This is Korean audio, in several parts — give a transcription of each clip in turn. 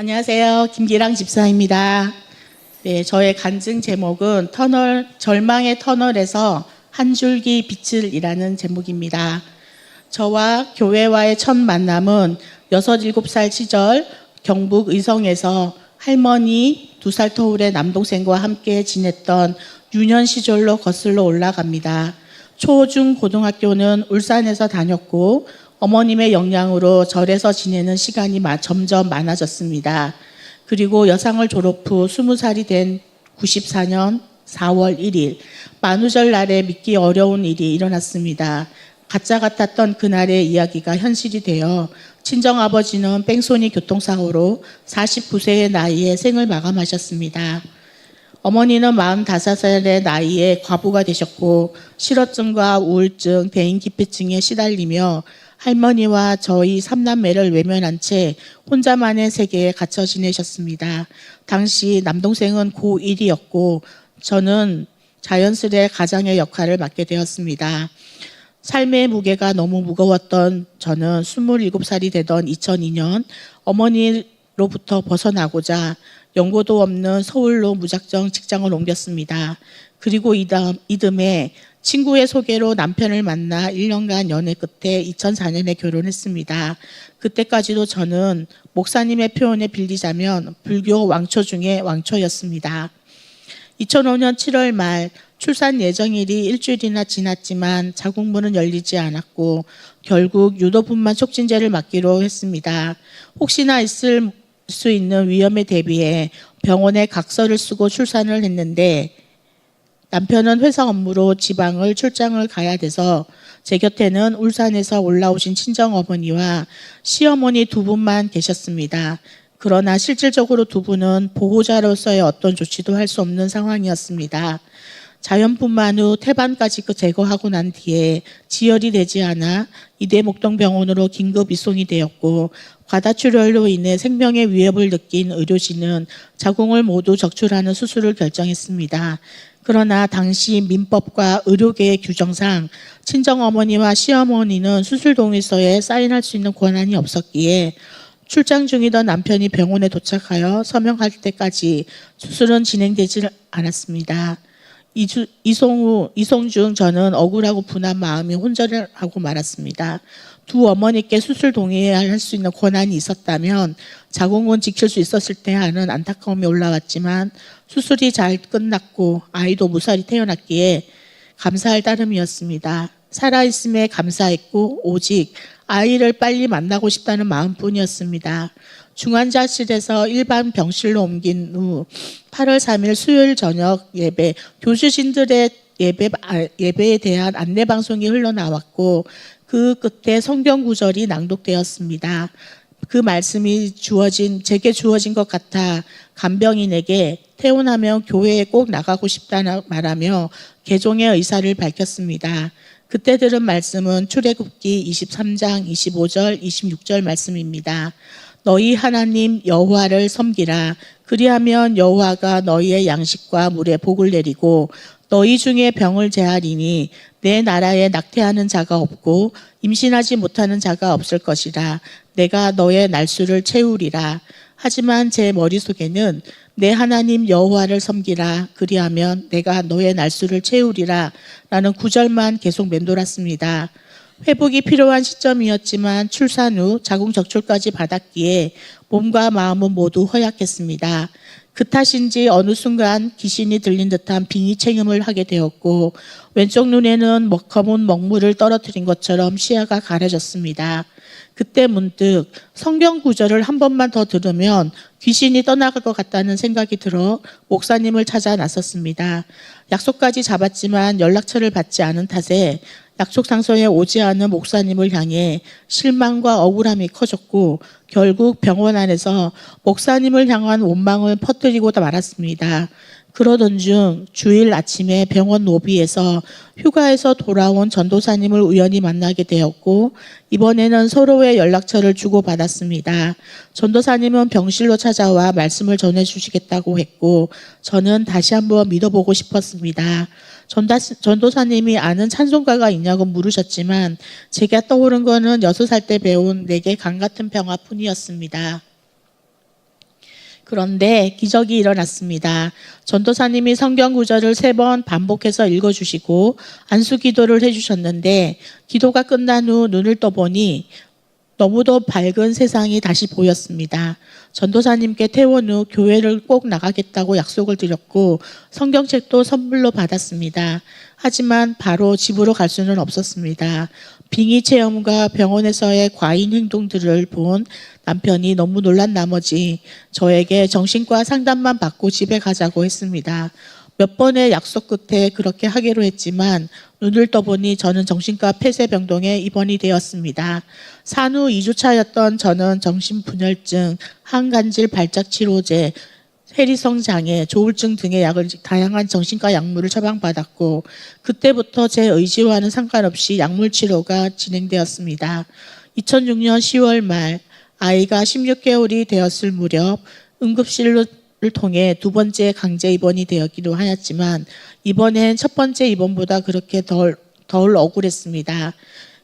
안녕하세요. 김기랑 집사입니다. 네, 저의 간증 제목은 절망의 터널에서 한 줄기 빛을이라는 제목입니다. 저와 교회와의 첫 만남은 6, 7살 시절 경북 의성에서 할머니 2살 터울의 남동생과 함께 지냈던 유년 시절로 거슬러 올라갑니다. 초, 중, 고등학교는 울산에서 다녔고 어머님의 영향으로 절에서 지내는 시간이 점점 많아졌습니다. 그리고 여상을 졸업 후 20살이 된 94년 4월 1일 만우절 날에 믿기 어려운 일이 일어났습니다. 가짜 같았던 그날의 이야기가 현실이 되어 친정아버지는 뺑소니 교통사고로 49세의 나이에 생을 마감하셨습니다. 어머니는 45살의 나이에 과부가 되셨고 실어증과 우울증, 대인기피증에 시달리며 할머니와 저희 3남매를 외면한 채 혼자만의 세계에 갇혀 지내셨습니다. 당시 남동생은 고1이었고 저는 자연스레 가장의 역할을 맡게 되었습니다. 삶의 무게가 너무 무거웠던 저는 27살이 되던 2002년 어머니로부터 벗어나고자 연고도 없는 서울로 무작정 직장을 옮겼습니다. 그리고 이듬해 친구의 소개로 남편을 만나 1년간 연애 끝에 2004년에 결혼했습니다. 그때까지도 저는 목사님의 표현에 빌리자면 불교 왕초 중에 왕초였습니다. 2005년 7월 말 출산 예정일이 일주일이나 지났지만 자궁문은 열리지 않았고 결국 유도분만 촉진제를 맞기로 했습니다. 혹시나 있을 수 있는 위험에 대비해 병원에 각서를 쓰고 출산을 했는데 남편은 회사 업무로 지방을 출장을 가야 돼서 제 곁에는 울산에서 올라오신 친정어머니와 시어머니 두 분만 계셨습니다. 그러나 실질적으로 두 분은 보호자로서의 어떤 조치도 할 수 없는 상황이었습니다. 자연분만 후 태반까지 제거하고 난 뒤에 지혈이 되지 않아 이대목동병원으로 긴급 이송이 되었고 과다출혈로 인해 생명의 위협을 느낀 의료진은 자궁을 모두 적출하는 수술을 결정했습니다. 그러나 당시 민법과 의료계의 규정상 친정어머니와 시어머니는 수술 동의서에 사인할 수 있는 권한이 없었기에 출장 중이던 남편이 병원에 도착하여 서명할 때까지 수술은 진행되지 않았습니다. 이송 중 저는 억울하고 분한 마음이 혼절하고 말았습니다. 두 어머니께 수술 동의할 수 있는 권한이 있었다면 자궁은 지킬 수 있었을 때 하는 안타까움이 올라왔지만 수술이 잘 끝났고 아이도 무사히 태어났기에 감사할 따름이었습니다. 살아있음에 감사했고 오직 아이를 빨리 만나고 싶다는 마음뿐이었습니다. 중환자실에서 일반 병실로 옮긴 후 8월 3일 수요일 저녁 예배, 교주신들의 예배에 대한 안내방송이 흘러나왔고 그 끝에 성경 구절이 낭독되었습니다. 그 말씀이 제게 주어진 것 같아 간병인에게 퇴원하면 교회에 꼭 나가고 싶다고 말하며 개종의 의사를 밝혔습니다. 그때 들은 말씀은 출애굽기 23장 25절 26절 말씀입니다. 너희 하나님 여호와를 섬기라. 그리하면 여호와가 너희의 양식과 물에 복을 내리고 너희 중에 병을 제하리니 내 나라에 낙태하는 자가 없고 임신하지 못하는 자가 없을 것이라. 내가 너의 날수를 채우리라. 하지만 제 머릿속에는 내 하나님 여호와를 섬기라. 그리하면 내가 너의 날수를 채우리라. 라는 구절만 계속 맴돌았습니다. 회복이 필요한 시점이었지만 출산 후 자궁 적출까지 받았기에 몸과 마음은 모두 허약했습니다. 그 탓인지 어느 순간 귀신이 들린 듯한 빙의 체험을 하게 되었고 왼쪽 눈에는 검은 먹물을 떨어뜨린 것처럼 시야가 가려졌습니다. 그때 문득 성경 구절을 한 번만 더 들으면 귀신이 떠나갈 것 같다는 생각이 들어 목사님을 찾아 나섰습니다. 약속까지 잡았지만 연락처를 받지 않은 탓에 약속 장소에 오지 않은 목사님을 향해 실망과 억울함이 커졌고 결국 병원 안에서 목사님을 향한 원망을 퍼뜨리고 말았습니다. 그러던 중 주일 아침에 병원 로비에서 휴가에서 돌아온 전도사님을 우연히 만나게 되었고 이번에는 서로의 연락처를 주고받았습니다. 전도사님은 병실로 찾아와 말씀을 전해주시겠다고 했고 저는 다시 한번 믿어보고 싶었습니다. 전도사님이 아는 찬송가가 있냐고 물으셨지만 제가 떠오른 거는 6살 때 배운 내게 강 같은 평화뿐이었습니다. 그런데 기적이 일어났습니다. 전도사님이 성경 구절을 3번 반복해서 읽어주시고 안수기도를 해주셨는데 기도가 끝난 후 눈을 떠보니 너무도 밝은 세상이 다시 보였습니다. 전도사님께 퇴원 후 교회를 꼭 나가겠다고 약속을 드렸고 성경책도 선물로 받았습니다. 하지만 바로 집으로 갈 수는 없었습니다. 빙의 체험과 병원에서의 과잉 행동들을 본 남편이 너무 놀란 나머지 저에게 정신과 상담만 받고 집에 가자고 했습니다. 몇 번의 약속 끝에 그렇게 하기로 했지만 눈을 떠보니 저는 정신과 폐쇄병동에 입원이 되었습니다. 산후 2주차였던 저는 정신분열증, 항간질 발작치료제, 해리성 장애, 조울증 등의 다양한 정신과 약물을 처방받았고 그때부터 제 의지와는 상관없이 약물 치료가 진행되었습니다. 2006년 10월 말 아이가 16개월이 되었을 무렵 응급실을 통해 2번째 강제 입원이 되었기도 하였지만 이번엔 첫 번째 입원보다 그렇게 덜 억울했습니다.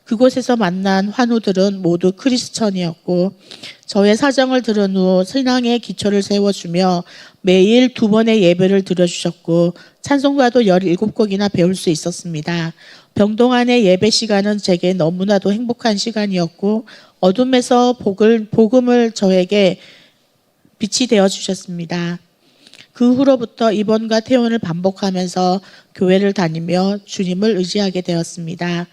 그곳에서 만난 환우들은 모두 크리스천이었고 저의 사정을 들은 후 신앙의 기초를 세워주며 매일 2번의 예배를 드려주셨고 찬송가도 17곡이나 배울 수 있었습니다. 병동 안의 예배 시간은 제게 너무나도 행복한 시간이었고 어둠에서 복음을 저에게 빛이 되어주셨습니다. 그 후로부터 입원과 퇴원을 반복하면서 교회를 다니며 주님을 의지하게 되었습니다.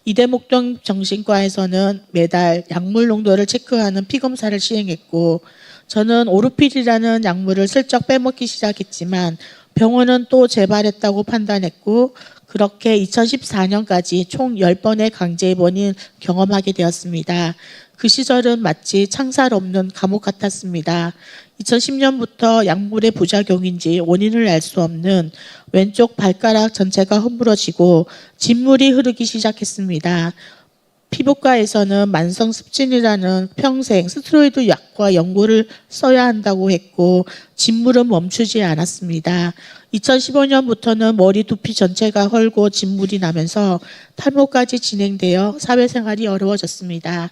이대목동 정신과에서는 매달 약물 농도를 체크하는 피검사를 시행했고 저는 오르필이라는 약물을 슬쩍 빼먹기 시작했지만 병원은 또 재발했다고 판단했고 그렇게 2014년까지 총 10번의 강제 입원을 경험하게 되었습니다. 그 시절은 마치 창살 없는 감옥 같았습니다. 2010년부터 약물의 부작용인지 원인을 알 수 없는 왼쪽 발가락 전체가 허물어지고 진물이 흐르기 시작했습니다. 피부과에서는 만성습진이라는 평생 스테로이드 약과 연고를 써야 한다고 했고 진물은 멈추지 않았습니다. 2015년부터는 머리 두피 전체가 헐고 진물이 나면서 탈모까지 진행되어 사회생활이 어려워졌습니다.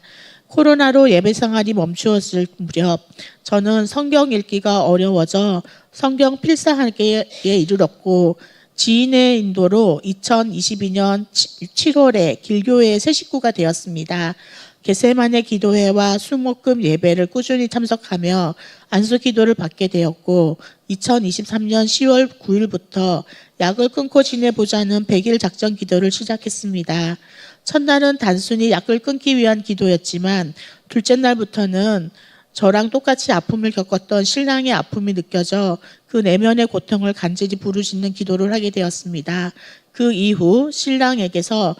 코로나로 예배생활이 멈추었을 무렵 저는 성경 읽기가 어려워져 성경 필사하기에 이르렀고 지인의 인도로 2022년 7월에 길교회의 새 식구가 되었습니다. 겟세마네 기도회와 수목금 예배를 꾸준히 참석하며 안수 기도를 받게 되었고 2023년 10월 9일부터 약을 끊고 지내보자는 100일 작전 기도를 시작했습니다. 첫날은 단순히 약을 끊기 위한 기도였지만 둘째 날부터는 저랑 똑같이 아픔을 겪었던 신랑의 아픔이 느껴져 그 내면의 고통을 간절히 부르짖는 기도를 하게 되었습니다. 그 이후 신랑에게서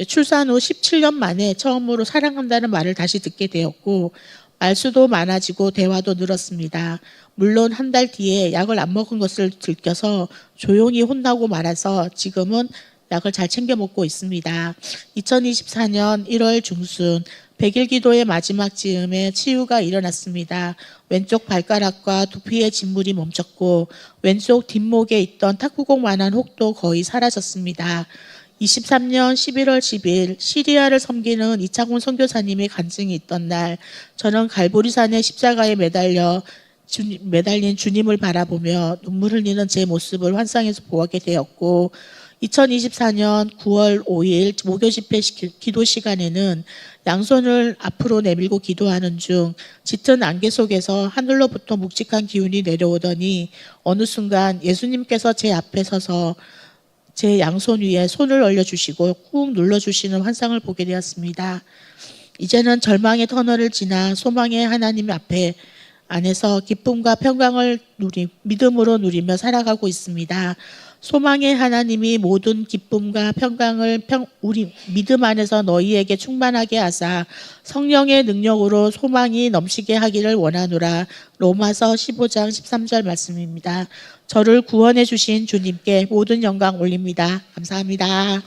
출산 후 17년 만에 처음으로 사랑한다는 말을 다시 듣게 되었고 말수도 많아지고 대화도 늘었습니다. 물론 한 달 뒤에 약을 안 먹은 것을 들켜서 조용히 혼나고 말아서 지금은 약을 잘 챙겨 먹고 있습니다. 2024년 1월 중순 100일 기도의 마지막 즈음에 치유가 일어났습니다. 왼쪽 발가락과 두피의 진물이 멈췄고 왼쪽 뒷목에 있던 탁구공만한 혹도 거의 사라졌습니다. 23년 11월 10일 시리아를 섬기는 이창훈 선교사님의 간증이 있던 날 저는 갈보리산의 십자가에 매달린 주님을 바라보며 눈물 흘리는 제 모습을 환상에서 보게 되었고 2024년 9월 5일 목요 집회 기도 시간에는 양손을 앞으로 내밀고 기도하는 중 짙은 안개 속에서 하늘로부터 묵직한 기운이 내려오더니 어느 순간 예수님께서 제 앞에 서서 제 양손 위에 손을 올려주시고 꾹 눌러주시는 환상을 보게 되었습니다. 이제는 절망의 터널을 지나 소망의 하나님 안에서 기쁨과 평강을 믿음으로 누리며 살아가고 있습니다. 소망의 하나님이 모든 기쁨과 평강을 우리 믿음 안에서 너희에게 충만하게 하사 성령의 능력으로 소망이 넘치게 하기를 원하노라. 로마서 15장 13절 말씀입니다. 저를 구원해 주신 주님께 모든 영광 올립니다. 감사합니다.